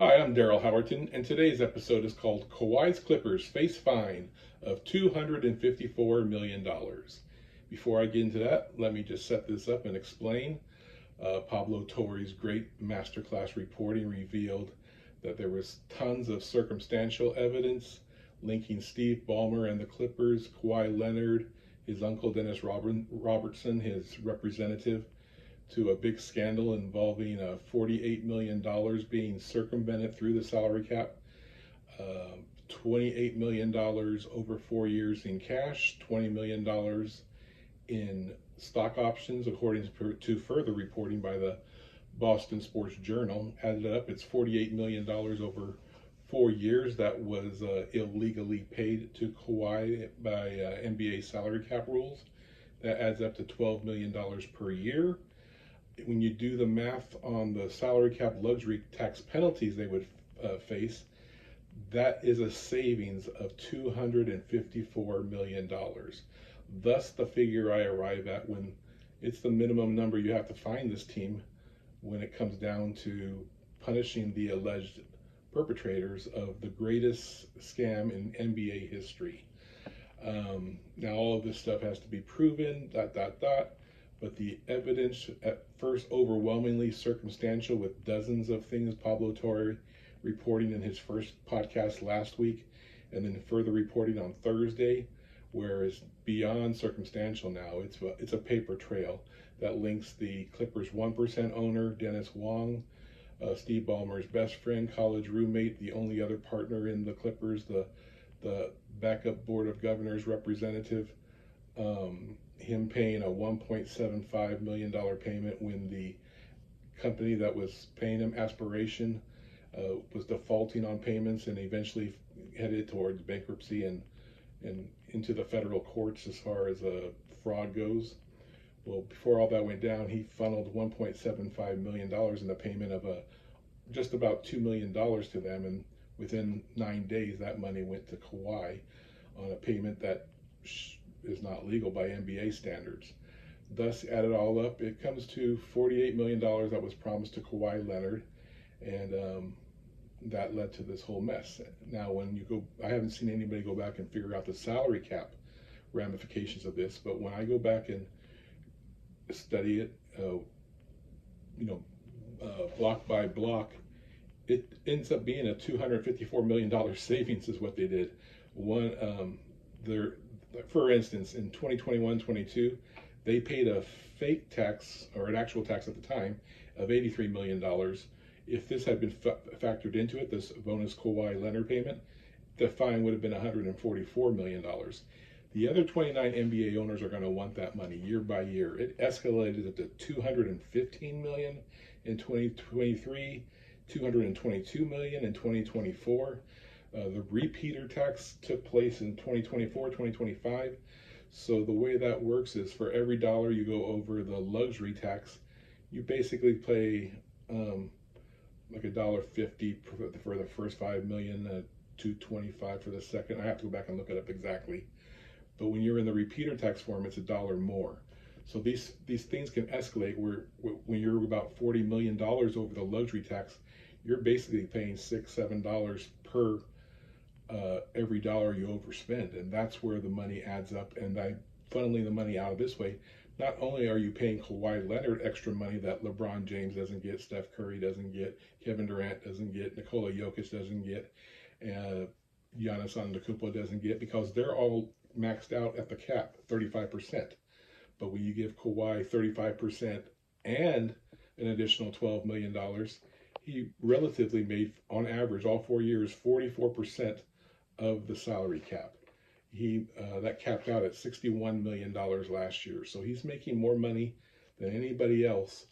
Hi, I'm Daryl Howerton, and today's episode is called Kawhi's Clippers Face Fine of $254 million. Before I get into that, let me just set this up and explain. Pablo Torre's great masterclass reporting revealed that there was tons of circumstantial evidence linking Steve Ballmer and the Clippers, Kawhi Leonard, his uncle Dennis Robertson, his representative, to a big scandal involving $48 million being circumvented through the salary cap, $28 million over 4 years in cash, $20 million in stock options, according to further reporting by the Boston Sports Journal. Added up, it's $48 million over 4 years that was illegally paid to Kawhi by NBA salary cap rules. That adds up to $12 million per year. When you do the math on the salary cap luxury tax penalties they would face, that is a savings of $254 million. Thus, the figure I arrive at when it's the minimum number you have to find this team when it comes down to punishing the alleged perpetrators of the greatest scam in NBA history. Now, all of this stuff has to be proven, but the evidence at first overwhelmingly circumstantial, with dozens of things Pablo Torre reporting in his first podcast last week, and then further reporting on Thursday, where it's beyond circumstantial now. It's a paper trail that links the Clippers' 1% owner, Dennis Wong, Steve Ballmer's best friend, college roommate, the only other partner in the Clippers, the backup board of governors representative, him paying a $1.75 million payment when the company that was paying him, Aspiration, was defaulting on payments and eventually headed towards bankruptcy and into the federal courts as far as fraud goes. Well, before all that went down, he funneled $1.75 million in the payment of just about $2 million to them, and within 9 days that money went to Kawhi on a payment that is not legal by NBA standards. Thus, add it all up, it comes to $48 million that was promised to Kawhi Leonard, and that led to this whole mess. Now, when you go, I haven't seen anybody go back and figure out the salary cap ramifications of this, but when I go back and study it, block by block, it ends up being a $254 million savings is what they did. For instance, in 2021-22, they paid a fake tax, or an actual tax at the time, of $83 million. If this had been factored into it, this bonus Kawhi Leonard payment, the fine would have been $144 million. The other 29 NBA owners are going to want that money year by year. It escalated to $215 million in 2023, $222 million in 2024. The repeater tax took place in 2024, 2025. So the way that works is for every dollar you go over the luxury tax, you basically pay like $1.50 for the first 5 million, $2.25 for the second. I have to go back and look it up exactly. But when you're in the repeater tax form, it's $1 more. So these things can escalate where when you're about $40 million over the luxury tax, you're basically paying $6-7 per every dollar you overspend, and that's where the money adds up. And by funneling the money out of this way, not only are you paying Kawhi Leonard extra money that LeBron James doesn't get, Steph Curry doesn't get, Kevin Durant doesn't get, Nikola Jokic doesn't get, Giannis Antetokounmpo doesn't get, because they're all maxed out at the cap, 35%. But when you give Kawhi 35% and an additional $12 million, he relatively made, on average, all 4 years, 44% of the salary cap. That capped out at $61 million last year. So he's making more money than anybody else.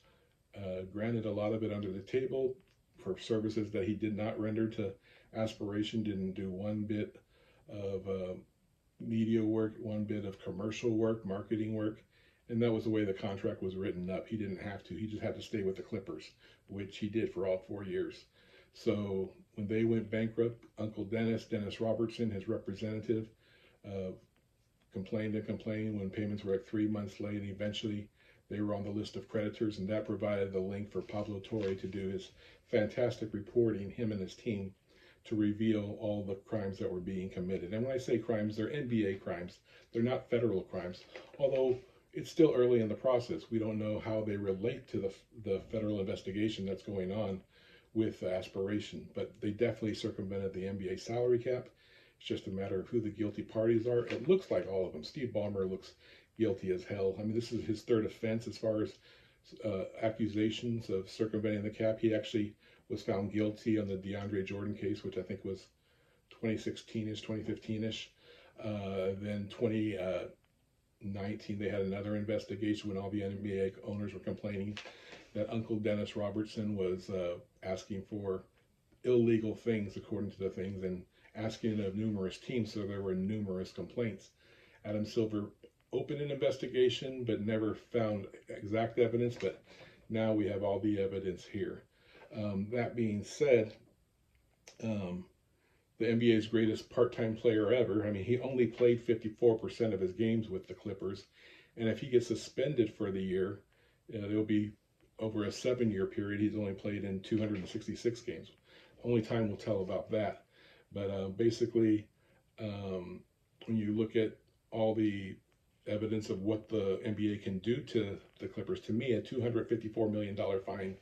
Granted, a lot of it under the table for services that he did not render to Aspiration, didn't do one bit of media work, one bit of commercial work, marketing work. And that was the way the contract was written up. He didn't have to. He just had to stay with the Clippers, which he did for all 4 years. So when they went bankrupt, Uncle Dennis Robertson, his representative, complained when payments were like 3 months late, and eventually They were on the list of creditors, and that provided the link for Pablo Torre to do his fantastic reporting, him and his team, to reveal all the crimes that were being committed. And when I say crimes, they're NBA crimes. They're not federal crimes, although it's still early in the process. We don't know how they relate to the federal investigation that's going on with aspiration, but they definitely circumvented the NBA salary cap. It's just a matter of who the guilty parties are. It looks like all of them. Steve Ballmer looks guilty as hell. I mean, this is his third offense as far as accusations of circumventing the cap. He actually was found guilty on the DeAndre Jordan case, which I think was 2016-ish, 2015-ish. Then 2019, they had another investigation when all the NBA owners were complaining that Uncle Dennis Robertson was asking for illegal things, according to the things, and asking of numerous teams, so there were numerous complaints. Adam Silver opened an investigation, but never found exact evidence, but now we have all the evidence here. That being said, the NBA's greatest part-time player ever, I mean, he only played 54% of his games with the Clippers, and if he gets suspended for the year, it'll be over a 7-year period. He's only played in 266 games. Only time will tell about that. But basically, when you look at all the evidence of what the NBA can do to the Clippers, to me, a $254 million fine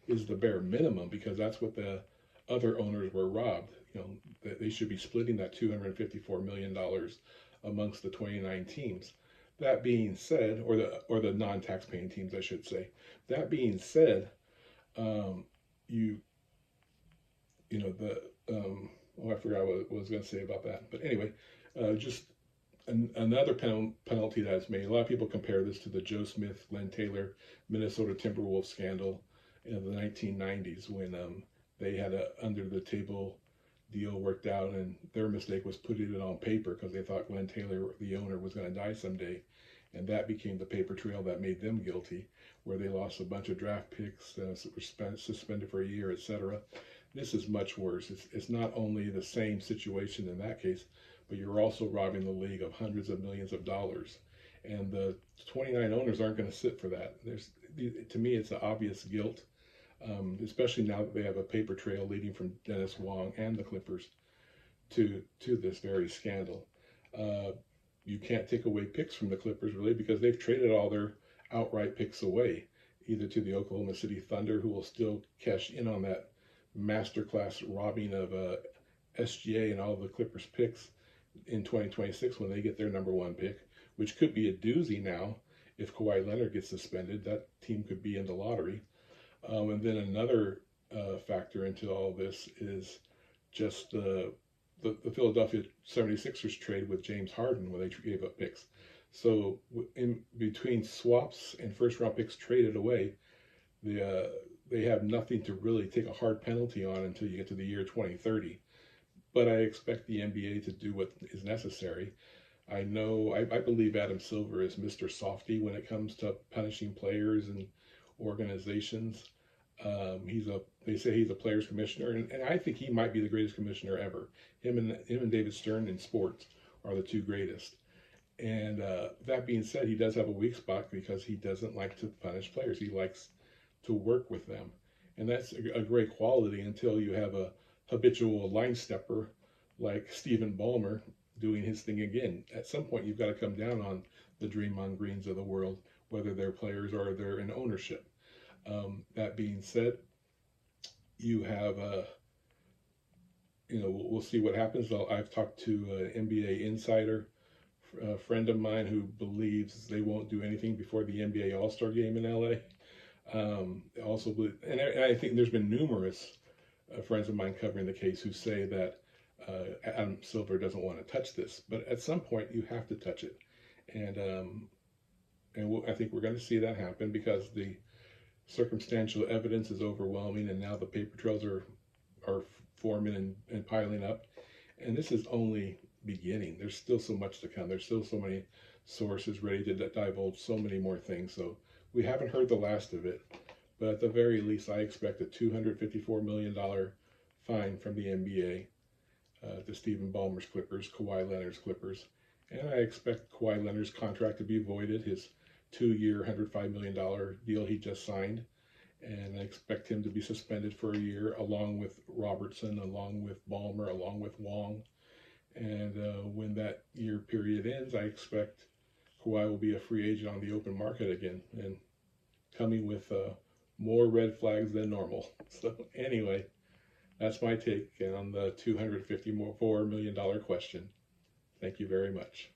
is the bare minimum, because that's what the other owners were robbed. You know, they should be splitting that $254 million amongst the 29 teams. That being said, or the non-tax-paying teams, I should say. That being said, I forgot what I was going to say about that. But anyway, just another penalty that's made. A lot of people compare this to the Joe Smith, Glenn Taylor, Minnesota Timberwolves scandal in the 1990s, when they had a under-the-table deal worked out, and their mistake was putting it on paper because they thought Glenn Taylor, the owner, was going to die someday. And that became the paper trail that made them guilty, where they lost a bunch of draft picks, were suspended for a year, etc. This is much worse. It's not only the same situation in that case, but you're also robbing the league of hundreds of millions of dollars. And the 29 owners aren't going to sit for that. To me, it's an obvious guilt, especially now that they have a paper trail leading from Dennis Wong and the Clippers to this very scandal. You can't take away picks from the Clippers, really, because they've traded all their outright picks away, either to the Oklahoma City Thunder, who will still cash in on that masterclass robbing of SGA and all the Clippers picks in 2026 when they get their number one pick, which could be a doozy now. If Kawhi Leonard gets suspended, that team could be in the lottery. And then another factor into all this is just the Philadelphia 76ers trade with James Harden, where they gave up picks. So in between swaps and first-round picks traded away, they have nothing to really take a hard penalty on until you get to the year 2030. But I expect the NBA to do what is necessary. I believe Adam Silver is Mr. Softy when it comes to punishing players and organizations. They say he's a players commissioner, and I think he might be the greatest commissioner ever. Him and David Stern in sports are the two greatest. And that being said, he does have a weak spot because he doesn't like to punish players. He likes to work with them, and that's a great quality until you have a habitual line stepper like Stephen Ballmer doing his thing again. At some point, you've got to come down on the Draymond Greens of the world, whether they're players or they're in ownership. That being said, you have we'll see what happens. I've talked to an NBA insider, a friend of mine, who believes they won't do anything before the NBA All-Star game in LA. Also, and I think there's been numerous friends of mine covering the case who say that Adam Silver doesn't want to touch this, but at some point you have to touch it, and I think we're going to see that happen because the circumstantial evidence is overwhelming, and now the paper trails are forming and piling up, and this is only beginning. There's still so much to come. There's still so many sources ready to divulge so many more things. So we haven't heard the last of it, but at the very least, I expect a $254 million fine from the NBA to Stephen Ballmer's Clippers, Kawhi Leonard's Clippers, and I expect Kawhi Leonard's contract to be voided, his 2-year, $105 million deal he just signed. And I expect him to be suspended for a year, along with Robertson, along with Ballmer, along with Wong. And when that year period ends, I expect Kawhi will be a free agent on the open market again, and coming with more red flags than normal. So anyway, that's my take on the $254 million question. Thank you very much.